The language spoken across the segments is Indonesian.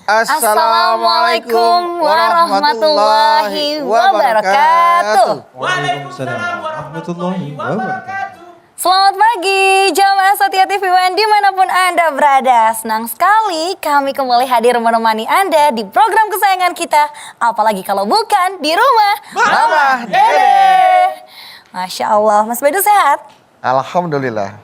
Assalamualaikum warahmatullahi wabarakatuh. Waalaikumsalam warahmatullahi wabarakatuh. Selamat pagi jamaah Setia TV One dimanapun Anda berada. Senang sekali kami kembali hadir menemani Anda di program kesayangan kita. Apalagi kalau bukan di rumah Mama Dede. Masya Allah, Mas Bedu sehat? Alhamdulillah.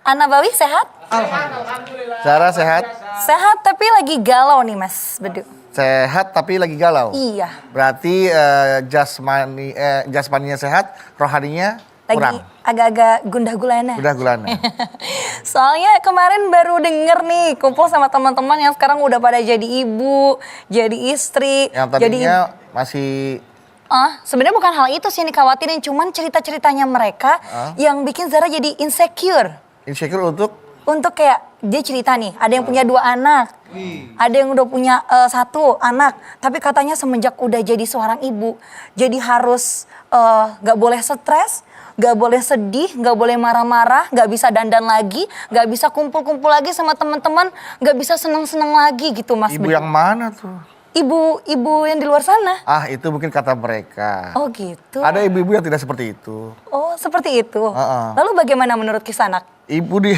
Nabawi sehat? Alhamdulillah. Zara sehat? Sehat tapi lagi galau nih Mas Bedu. Sehat tapi lagi galau. Iya. Berarti jasmaninya sehat, rohaninya kurang. Lagi agak-agak gundah gulana. Gundah gulana. Soalnya kemarin baru denger nih kumpul sama teman-teman yang sekarang udah pada jadi ibu, jadi istri. Yang tadinya masih... Sebenarnya bukan hal itu sih yang dikhawatirin, cuman cerita-ceritanya mereka yang bikin Zara jadi insecure. Insecure Untuk kayak dia cerita nih, ada yang punya 2 anak, ada yang udah punya 1 anak, tapi katanya semenjak udah jadi seorang ibu, jadi harus gak boleh stres, gak boleh sedih, gak boleh marah-marah, gak bisa dandan lagi, gak bisa kumpul-kumpul lagi sama teman-teman, gak bisa seneng-seneng lagi gitu Mas. Ibu yang mana tuh? Ibu yang di luar sana. Itu mungkin kata mereka. Oh gitu. Ada ibu-ibu yang tidak seperti itu. Oh seperti itu. Lalu bagaimana menurut Kisanak? Ibu dia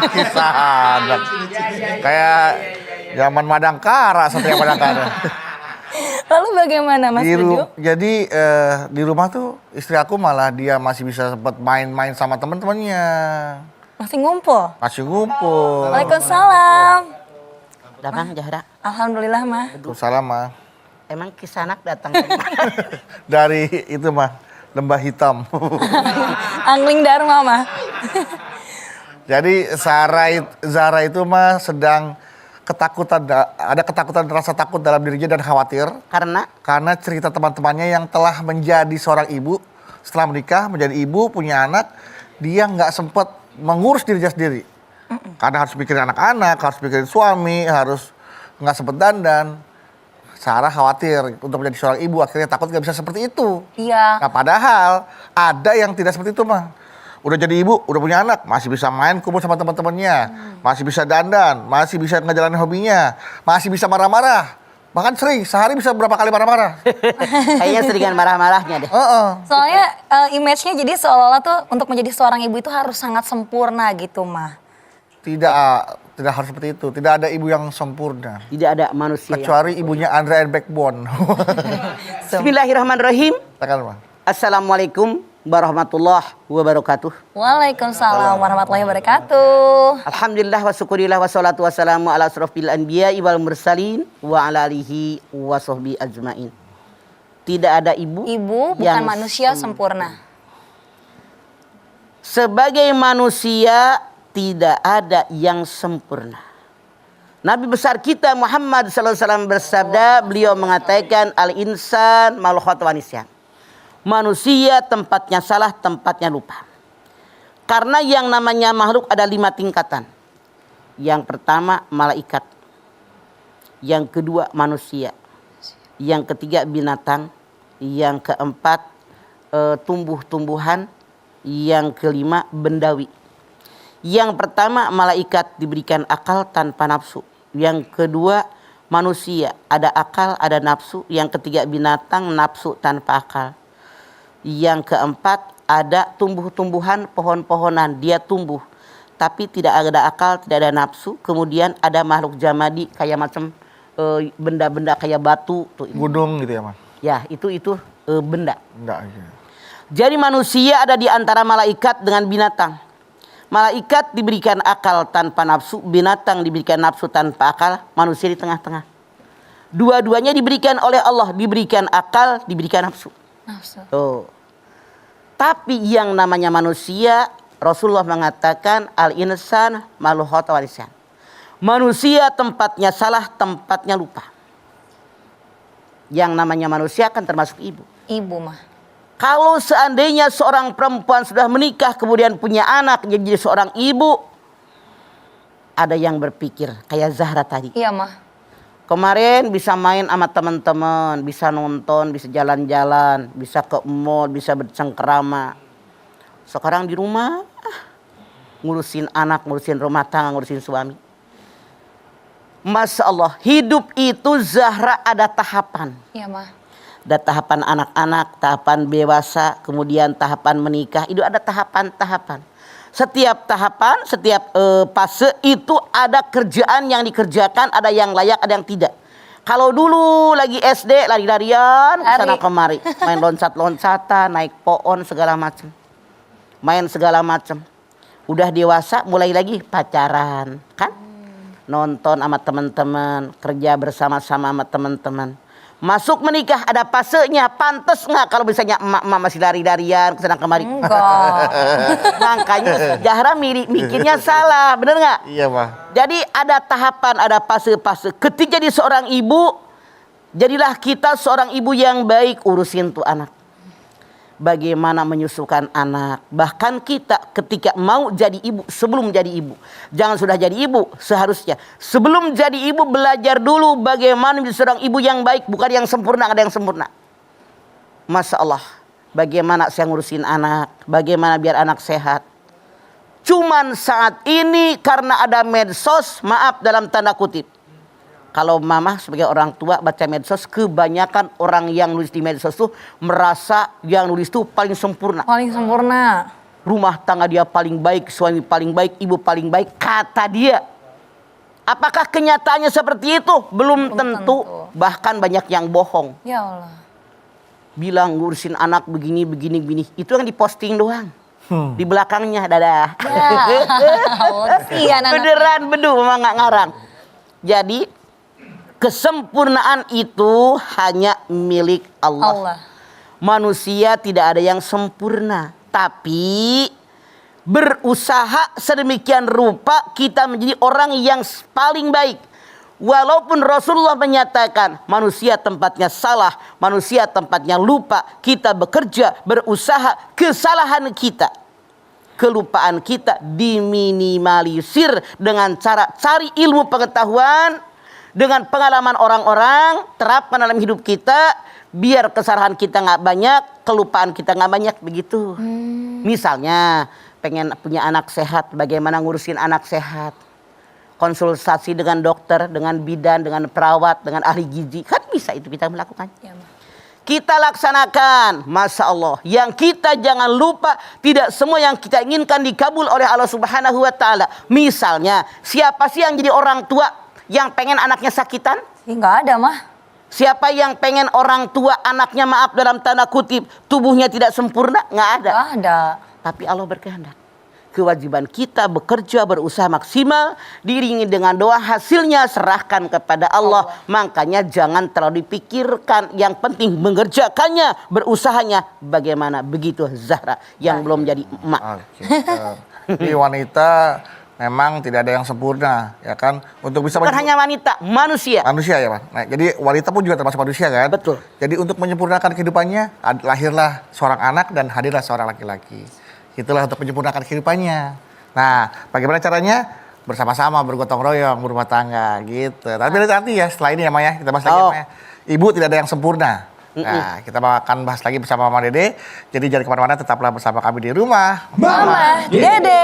kisah anak. Kayak zaman Madangkara, Satria Madangkara. Lalu bagaimana Mas Bedu? Jadi di rumah tuh istri aku malah dia masih bisa sempat main-main sama teman-temannya. Masih ngumpul? Masih ngumpul. Waalaikumsalam. Udah Bang Jahra? Alhamdulillah mah. Waalaikumsalam mah. Emang Kisanak datang dari mana? Dari itu mah, Lembah Hitam. Angling Dharma mah. Jadi Zara itu mah sedang ketakutan, ada ketakutan, rasa takut dalam dirinya dan khawatir. Karena cerita teman-temannya yang telah menjadi seorang ibu, setelah menikah menjadi ibu, punya anak, dia nggak sempat mengurus dirinya sendiri. Karena harus mikirin anak-anak, harus mikirin suami, harus nggak sempet dandan. Sarah khawatir untuk menjadi seorang ibu, akhirnya takut nggak bisa seperti itu. Iya. Nah padahal ada yang tidak seperti itu mah. Udah jadi ibu, udah punya anak, masih bisa main kumpul sama teman-temannya, masih bisa dandan, masih bisa ngejalanin hobinya, masih bisa marah-marah. Bahkan sering, sehari bisa berapa kali marah-marah. Kayaknya seringan marah-marahnya deh. Soalnya image-nya jadi seolah-olah tuh untuk menjadi seorang ibu itu harus sangat sempurna gitu mah. Tidak harus seperti itu. Tidak ada ibu yang sempurna. Tidak ada manusia. Kecuali ibunya Andrea and Backbone. Bismillahirrahmanirrahim. Bang. Assalamualaikum warahmatullahi wabarakatuh. Waalaikumsalam warahmatullahi wabarakatuh. Alhamdulillah wa syukurillah wa salatu wassalamu ala asrofil anbiya wal mursalin wa ala alihi wa sahbihi ajmain. Tidak ada ibu bukan manusia sempurna. Sebagai manusia tidak ada yang sempurna. Nabi besar kita Muhammad SAW bersabda, beliau mengatakan al-insan mal khata' wa nisyan. Manusia tempatnya salah, tempatnya lupa. Karena yang namanya makhluk ada 5 tingkatan. Yang pertama malaikat. Yang kedua manusia. Yang ketiga binatang. Yang keempat tumbuh-tumbuhan. Yang kelima bendawi. Yang pertama malaikat diberikan akal tanpa nafsu. Yang kedua manusia ada akal, ada nafsu. Yang ketiga binatang, nafsu tanpa akal. Yang keempat ada tumbuh-tumbuhan, pohon-pohonan, dia tumbuh tapi tidak ada akal, tidak ada nafsu. Kemudian ada makhluk jamadi kayak macam benda-benda kayak batu tuh, gunung gitu ya Mas. Ya itu benda. Iya. Jadi manusia ada di antara malaikat dengan binatang. Malaikat diberikan akal tanpa nafsu, binatang diberikan nafsu tanpa akal, manusia di tengah-tengah. Dua-duanya diberikan oleh Allah, diberikan akal, diberikan nafsu. Tapi yang namanya manusia, Rasulullah mengatakan al-insan mal khata' wa nisyan. Manusia tempatnya salah, tempatnya lupa. Yang namanya manusia kan termasuk ibu. Ibu mah. Kalau seandainya seorang perempuan sudah menikah kemudian punya anak jadi seorang ibu, ada yang berpikir kayak Zahra tadi. Iya mah. Kemarin bisa main sama teman-teman, bisa nonton, bisa jalan-jalan, bisa ke mall, bisa bercengkerama. Sekarang di rumah, ngurusin anak, ngurusin rumah tangga, ngurusin suami. Masya Allah, hidup itu Zahra ada tahapan. Iya, Ma. Ada tahapan anak-anak, tahapan dewasa, kemudian tahapan menikah. Itu ada tahapan-tahapan. Setiap tahapan, setiap fase itu ada kerjaan yang dikerjakan, ada yang layak, ada yang tidak. Kalau dulu lagi SD, lari-larian, kesana kemari. Main loncat-loncatan, naik pohon, segala macam. Main segala macam. Udah dewasa, mulai lagi pacaran, kan? Nonton sama teman-teman, kerja bersama-sama sama teman-teman. Masuk menikah ada fasenya, pantas nggak kalau misalnya emak-emak masih lari-larian kesana kemari? Enggak. Makanya Zahra mikirnya salah, bener nggak? Iya, Pak. Jadi ada tahapan, ada fase-fase. Ketika jadi seorang ibu, jadilah kita seorang ibu yang baik, urusin tuh anak. Bagaimana menyusukan anak. Bahkan kita ketika mau jadi ibu, sebelum jadi ibu. Jangan sudah jadi ibu, seharusnya. Sebelum jadi ibu, belajar dulu bagaimana menjadi seorang ibu yang baik. Bukan yang sempurna, ada yang sempurna. Masya Allah. Bagaimana saya ngurusin anak. Bagaimana biar anak sehat. Cuman saat ini karena ada medsos, maaf dalam tanda kutip. Kalau mama sebagai orang tua baca medsos, kebanyakan orang yang nulis di medsos tuh merasa yang nulis tuh paling sempurna. Paling sempurna. Rumah tangga dia paling baik, suami paling baik, ibu paling baik, kata dia. Apakah kenyataannya seperti itu? Belum tentu. Bahkan banyak yang bohong. Ya Allah. Bilang ngurusin anak begini. Itu yang diposting doang. Di belakangnya, dadah. Ya. Beneran, bedu, memang nggak ngarang. Jadi, kesempurnaan itu hanya milik Allah. Manusia tidak ada yang sempurna. Tapi berusaha sedemikian rupa kita menjadi orang yang paling baik. Walaupun Rasulullah menyatakan manusia tempatnya salah, manusia tempatnya lupa. Kita bekerja, berusaha, kesalahan kita, kelupaan kita diminimalisir dengan cara cari ilmu pengetahuan. Dengan pengalaman orang-orang, terapkan dalam hidup kita, biar kesalahan kita nggak banyak, kelupaan kita nggak banyak, begitu. Misalnya, pengen punya anak sehat, bagaimana ngurusin anak sehat. Konsultasi dengan dokter, dengan bidan, dengan perawat, dengan ahli gizi, kan bisa itu kita melakukan. Ya, Ma. Kita laksanakan, Masya Allah. Yang kita jangan lupa, tidak semua yang kita inginkan dikabul oleh Allah Subhanahu Wa Taala. Misalnya, siapa sih yang jadi orang tua yang pengen anaknya sakitan? Enggak ada, Mah. Siapa yang pengen orang tua anaknya, maaf dalam tanda kutip, tubuhnya tidak sempurna? Nggak ada. Enggak ada. Tapi Allah berkehendak. Kewajiban kita bekerja, berusaha maksimal, diiringi dengan doa, hasilnya serahkan kepada Allah. Makanya jangan terlalu dipikirkan. Yang penting mengerjakannya, berusahanya. Bagaimana? Begitu Zahra yang belum jadi emak. Jadi wanita memang tidak ada yang sempurna, ya kan? Untuk bisa Bukan hanya wanita, manusia. Manusia ya, Pak. Nah, jadi wanita pun juga termasuk manusia kan? Betul. Jadi untuk menyempurnakan kehidupannya, lahirlah seorang anak dan hadirlah seorang laki-laki. Itulah untuk menyempurnakan kehidupannya. Nah, bagaimana caranya? Bersama-sama, bergotong royong, berumah tangga, gitu. Tapi nanti ya, setelah ini ya, Maya, kita bahas lagi ya, Maya. Ibu tidak ada yang sempurna. Nah, kita akan bahas lagi bersama Mama Dede. Jadi jangan kemana-mana, tetaplah bersama kami di rumah. Mama Dede.